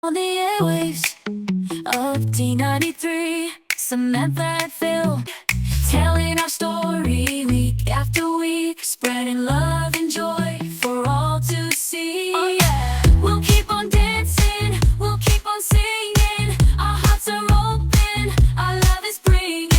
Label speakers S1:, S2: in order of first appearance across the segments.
S1: On the airwaves of D93, Samantha and Phil, telling our story week after week, spreading love and joy for all to see. Oh yeah, we'll keep on dancing, we'll keep on singing, our hearts are open, our love is bringing.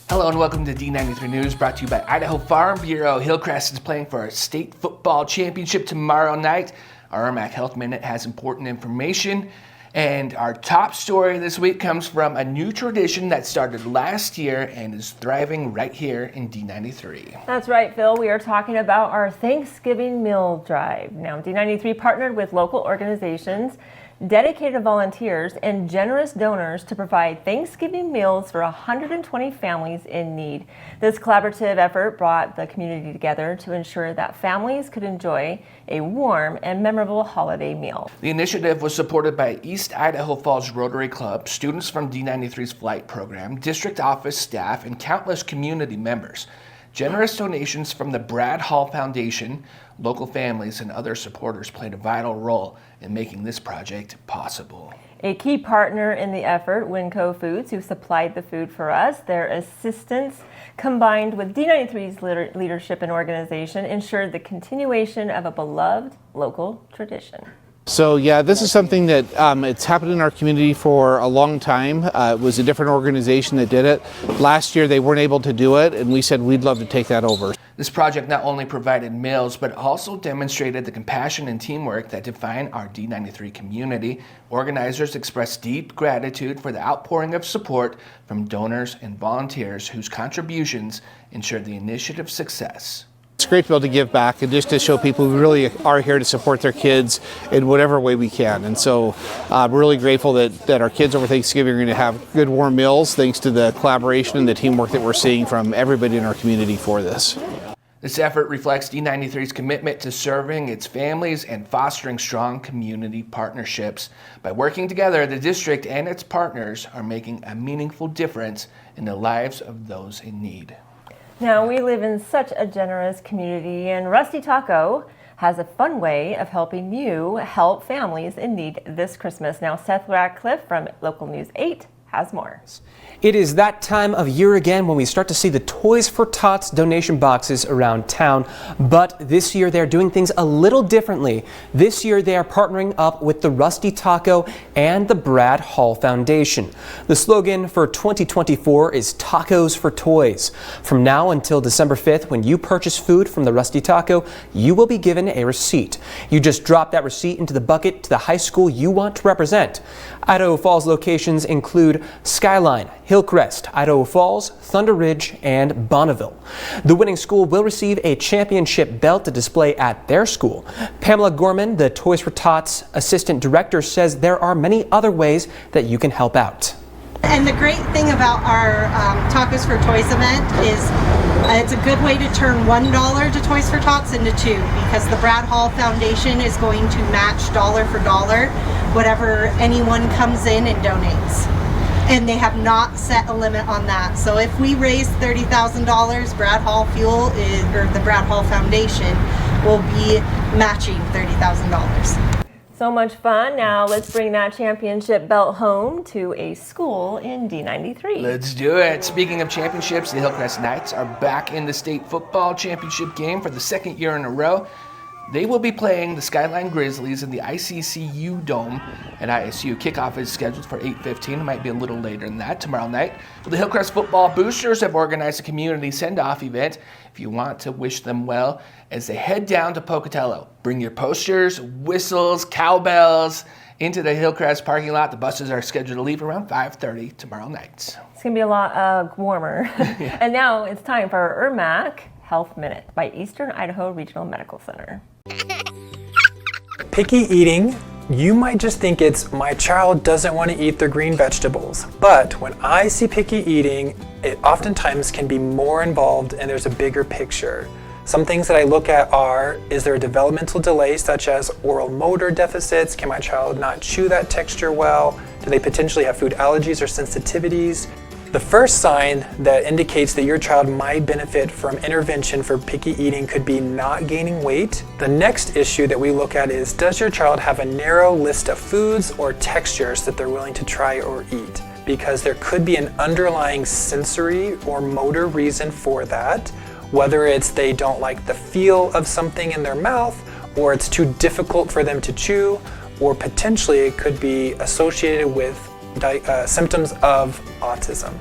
S2: Hello and welcome to D93 News, brought to you by Idaho Farm Bureau. Hillcrest is playing for our state football championship tomorrow night. Our EIRMC Health Minute has important information. And our top story this week comes from a new tradition that started last year and is thriving right here in D93.
S3: That's right, Phil. We are talking about our Thanksgiving meal drive. Now, D93 partnered with local organizations, dedicated volunteers, and generous donors to provide Thanksgiving meals for 120 families in need. This collaborative effort brought the community together to ensure that families could enjoy a warm and memorable holiday meal.
S2: The initiative was supported by East Idaho Falls Rotary Club, students from D93's flight program, district office staff, and countless community members. Generous donations from the Brad Hall Foundation, local families, and other supporters played a vital role in making this project possible.
S3: A key partner in the effort, Winco Foods, who supplied the food for us, their assistance, combined with D93's leadership and organization, ensured the continuation of a beloved local tradition.
S4: So yeah, this is something that it's happened in our community for a long time. It was a different organization that did it. Last year they weren't able to do it, and we said we'd love to take that over.
S2: This project not only provided meals, but also demonstrated the compassion and teamwork that define our D93 community. Organizers expressed deep gratitude for the outpouring of support from donors and volunteers whose contributions ensured the initiative's success.
S4: It's great to be able to give back and just to show people we really are here to support their kids in whatever way we can. And so I'm really grateful that our kids over Thanksgiving are going to have good warm meals thanks to the collaboration and the teamwork that we're seeing from everybody in our community for this.
S2: This effort reflects D93's commitment to serving its families and fostering strong community partnerships. By working together, the district and its partners are making a meaningful difference in the lives of those in need.
S3: Now, we live in such a generous community, and Rusty Taco has a fun way of helping you help families in need this Christmas. Now, Seth Radcliffe from Local News 8 has more.
S5: It is that time of year again when we start to see the Toys for Tots donation boxes around town, but this year they're doing things a little differently. This year they are partnering up with the Rusty Taco and the Brad Hall Foundation. The slogan for 2024 is Tacos for Toys. From now until December 5th, when you purchase food from the Rusty Taco, you will be given a receipt. You just drop that receipt into the bucket to the high school you want to represent. Idaho Falls locations include Skyline, Hillcrest, Idaho Falls, Thunder Ridge, and Bonneville. The winning school will receive a championship belt to display at their school. Pamela Gorman, the Toys for Tots assistant director, says there are many other ways that you can help out.
S6: And the great thing about our Tacos for Toys event is it's a good way to turn $1 to Toys for Tots into $2, because the Brad Hall Foundation is going to match dollar for dollar whatever anyone comes in and donates. And they have not set a limit on that. So if we raise $30,000, Brad Hall the Brad Hall Foundation will be matching $30,000.
S3: So much fun. Now let's bring that championship belt home to a school in D93.
S2: Let's do it. Speaking of championships, the Hillcrest Knights are back in the state football championship game for the second year in a row. They will be playing the Skyline Grizzlies in the ICCU Dome, and ISU kickoff is scheduled for 8:15. It might be a little later than that tomorrow night. Well, the Hillcrest football boosters have organized a community send-off event if you want to wish them well as they head down to Pocatello. Bring your posters, whistles, cowbells into the Hillcrest parking lot. The buses are scheduled to leave around 5:30 tomorrow night.
S3: It's going to be a lot warmer.
S2: Yeah.
S3: And now it's time for our EIRMC Health Minute by Eastern Idaho Regional Medical Center.
S7: Picky eating, you might just think it's my child doesn't want to eat their green vegetables. But when I see picky eating, it oftentimes can be more involved and there's a bigger picture. Some things that I look at are, is there a developmental delay such as oral motor deficits? Can my child not chew that texture well? Do they potentially have food allergies or sensitivities? The first sign that indicates that your child might benefit from intervention for picky eating could be not gaining weight. The next issue that we look at is, does your child have a narrow list of foods or textures that they're willing to try or eat? Because there could be an underlying sensory or motor reason for that, whether it's they don't like the feel of something in their mouth, or it's too difficult for them to chew, or potentially it could be associated with symptoms of autism.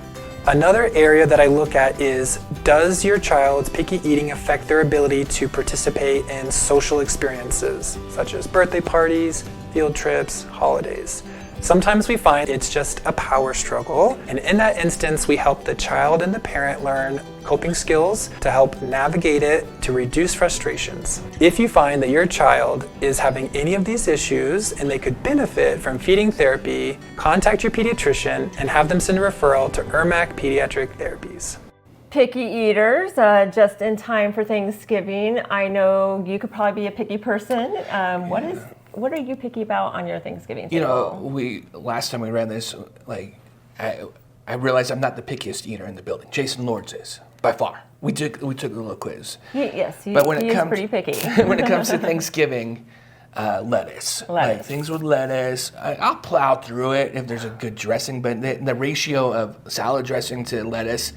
S7: Another area that I look at is, does your child's picky eating affect their ability to participate in social experiences, such as birthday parties, field trips, holidays? Sometimes we find it's just a power struggle, and in that instance, we help the child and the parent learn coping skills to help navigate it to reduce frustrations. If you find that your child is having any of these issues and they could benefit from feeding therapy, contact your pediatrician and have them send a referral to EIRMC Pediatric Therapies.
S3: Picky eaters, just in time for Thanksgiving. I know you could probably be a picky person. What are you picky about on your Thanksgiving table?
S2: Last time we ran this, I realized I'm not the pickiest eater in the building. Jason Lords is, by far. We took a little quiz.
S3: Yes, he is pretty picky.
S2: When it comes to Thanksgiving, lettuce. Like things with lettuce, I'll plow through it if there's a good dressing, but the ratio of salad dressing to lettuce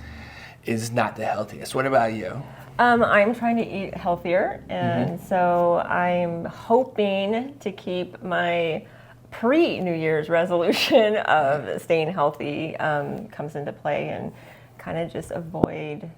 S2: is not the healthiest. What about you?
S3: I'm trying to eat healthier, and so I'm hoping to keep my pre-New Year's resolution of staying healthy comes into play, and kind of just avoid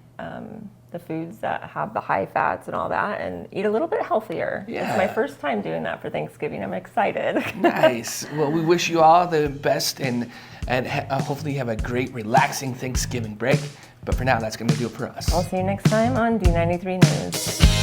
S3: the foods that have the high fats and all that, and eat a little bit healthier.
S2: Yeah.
S3: It's my first time doing that for Thanksgiving. I'm excited.
S2: Nice. Well, we wish you all the best, and hopefully you have a great, relaxing Thanksgiving break. But for now, that's going to do it for us.
S3: I'll see you next time on D93 News.